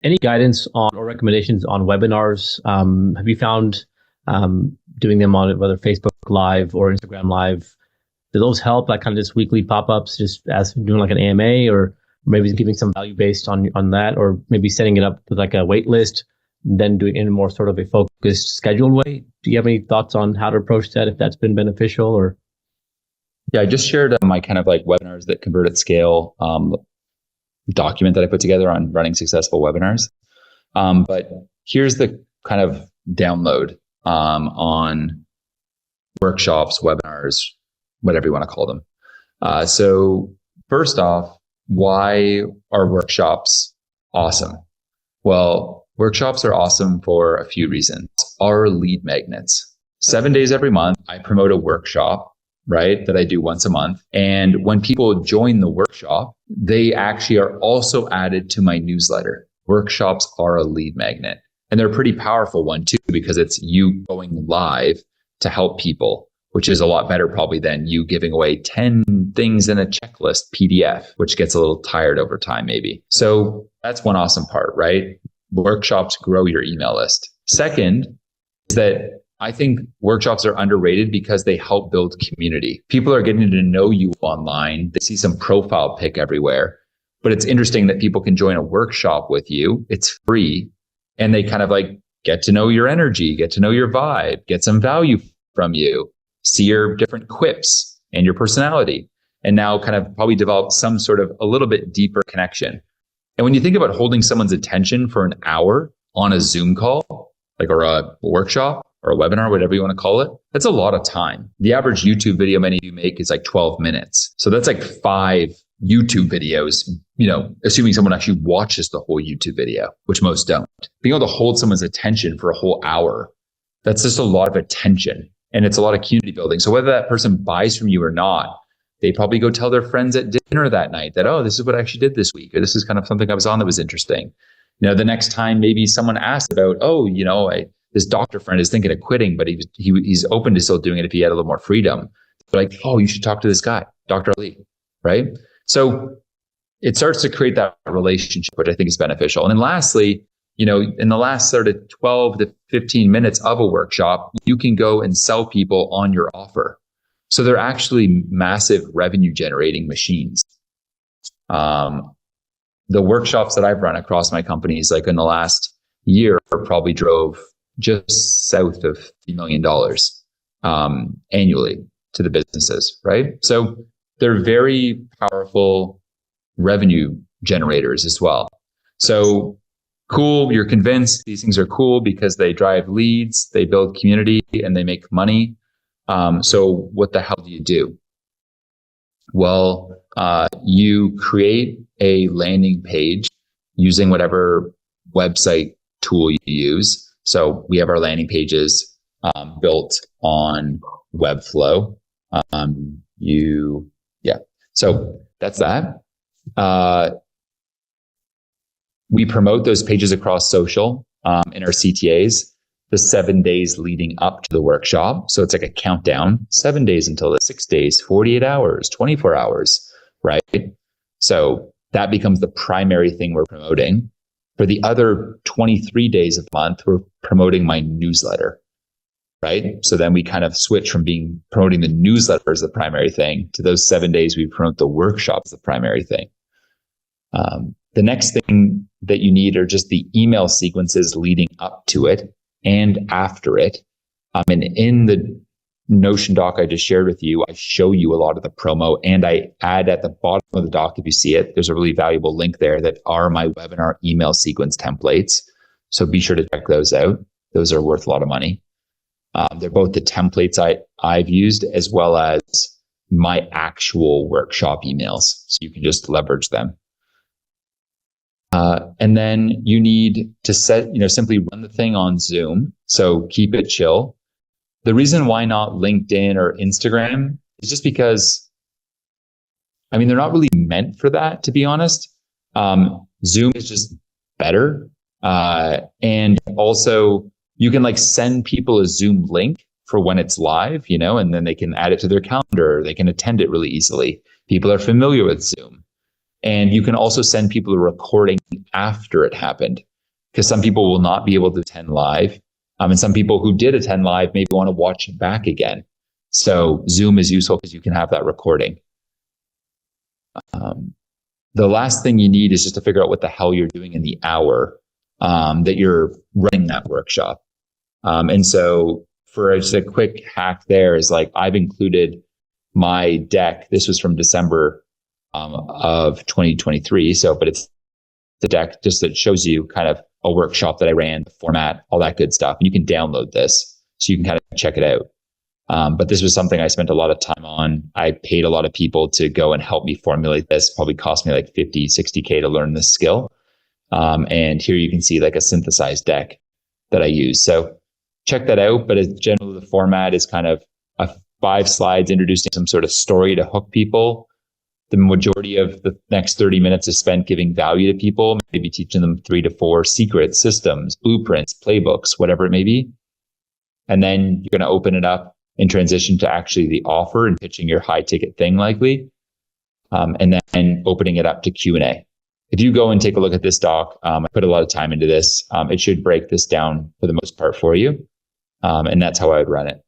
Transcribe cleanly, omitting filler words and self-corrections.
Any guidance on or recommendations on webinars? Have you found doing them on whether Facebook Live or Instagram Live, do those help? Like kind of just weekly pop-ups, just as doing like an AMA, or maybe giving some value based on that, or maybe setting it up with like a wait list, then doing it in more sort of a focused, scheduled way. Do you have any thoughts on how to approach that, if that's been beneficial? Or Yeah, I just shared my kind of like webinars that convert at scale document that I put together on running successful webinars. But here's the kind of download on workshops, webinars, whatever you want to call them. So first off, why are workshops awesome? Well, workshops are awesome for a few reasons. Are lead magnets. 7 days every month, I promote a workshop, right, that I do once a month. And when people join the workshop, they actually are also added to my newsletter. Workshops are a lead magnet. And they're a pretty powerful one too, because it's you going live to help people, which is a lot better probably than you giving away 10 things in a checklist PDF, which gets a little tired over time maybe. So that's one awesome part, right? Workshops grow your email list. Second is that I think workshops are underrated because they help build community. People are getting to know you online. They see some profile pic everywhere, but it's interesting that people can join a workshop with you. It's free, and they kind of like get to know your energy, get to know your vibe, get some value from you, see your different quips and your personality, and now kind of probably develop some sort of a little bit deeper connection. And when you think about holding someone's attention for an hour on a Zoom call, like, or a workshop or a webinar, whatever you want to call it, that's a lot of time. The average YouTube video many of you make is like 12 minutes. So that's like 5 YouTube videos, assuming someone actually watches the whole YouTube video, which most don't. Being able to hold someone's attention for a whole hour, that's just a lot of attention. And it's a lot of community building. So whether that person buys from you or not, they probably go tell their friends at dinner that night that, oh, this is what I actually did this week, or this is kind of something I was on that was interesting. The next time maybe someone asks about, this doctor friend is thinking of quitting, but he's open to still doing it if he had a little more freedom. They're like, oh, you should talk to this guy, Dr. Ali, right? So it starts to create that relationship, which I think is beneficial. And then lastly, in the last sort of 12 to 15 minutes of a workshop, you can go and sell people on your offer. So they're actually massive revenue generating machines. The workshops that I've run across my companies, like in the last year, probably drove just south of $3 million annually to the businesses, right? So they're very powerful revenue generators as well. So cool, you're convinced these things are cool because they drive leads, they build community, and they make money. So what the hell do you do? Well, you create a landing page using whatever website tool you use. So we have our landing pages built on Webflow. So that's that. We promote those pages across social in our CTAs the 7 days leading up to the workshop. So it's like a countdown, 7 days until the 6 days, 48 hours, 24 hours, right? So that becomes the primary thing we're promoting. For the other 23 days of the month, we're promoting my newsletter, right? So then we kind of switch from promoting the newsletter as the primary thing to those 7 days we promote the workshop as the primary thing. The next thing that you need are just the email sequences leading up to it and after it. And in the Notion doc I just shared with you, I show you a lot of the promo, and I add at the bottom of the doc, if you see it, there's a really valuable link there that are my webinar email sequence templates. So be sure to check those out. Those are worth a lot of money. They're both the templates I've used as well as my actual workshop emails. So you can just leverage them. And then you need to simply run the thing on Zoom. So keep it chill. The reason why not LinkedIn or Instagram is just because, they're not really meant for that, to be honest. Zoom is just better. And also you can send people a Zoom link for when it's live, and then they can add it to their calendar. They can attend it really easily. People are familiar with Zoom. And you can also send people a recording after it happened. because some people will not be able to attend live. And some people who did attend live maybe want to watch it back again. So Zoom is useful because you can have that recording. The last thing you need is just to figure out what the hell you're doing in the hour that you're running that workshop. And so for just a quick hack there is like, I've included my deck. This was from December of 2023. So, but it's the deck just that shows you kind of a workshop that I ran, the format, all that good stuff. And you can download this so you can kind of check it out. But this was something I spent a lot of time on. I paid a lot of people to go and help me formulate this. Probably cost me like 50, 60K to learn this skill. And here you can see like a synthesized deck that I use. So check that out. But generally the format is kind of 5 slides introducing some sort of story to hook people. The majority of the next 30 minutes is spent giving value to people, maybe teaching them 3 to 4 secrets, systems, blueprints, playbooks, whatever it may be. And then you're going to open it up and transition to actually the offer and pitching your high ticket thing likely. And then opening it up to Q&A. If you go and take a look at this doc, I put a lot of time into this. It should break this down for the most part for you. And that's how I would run it.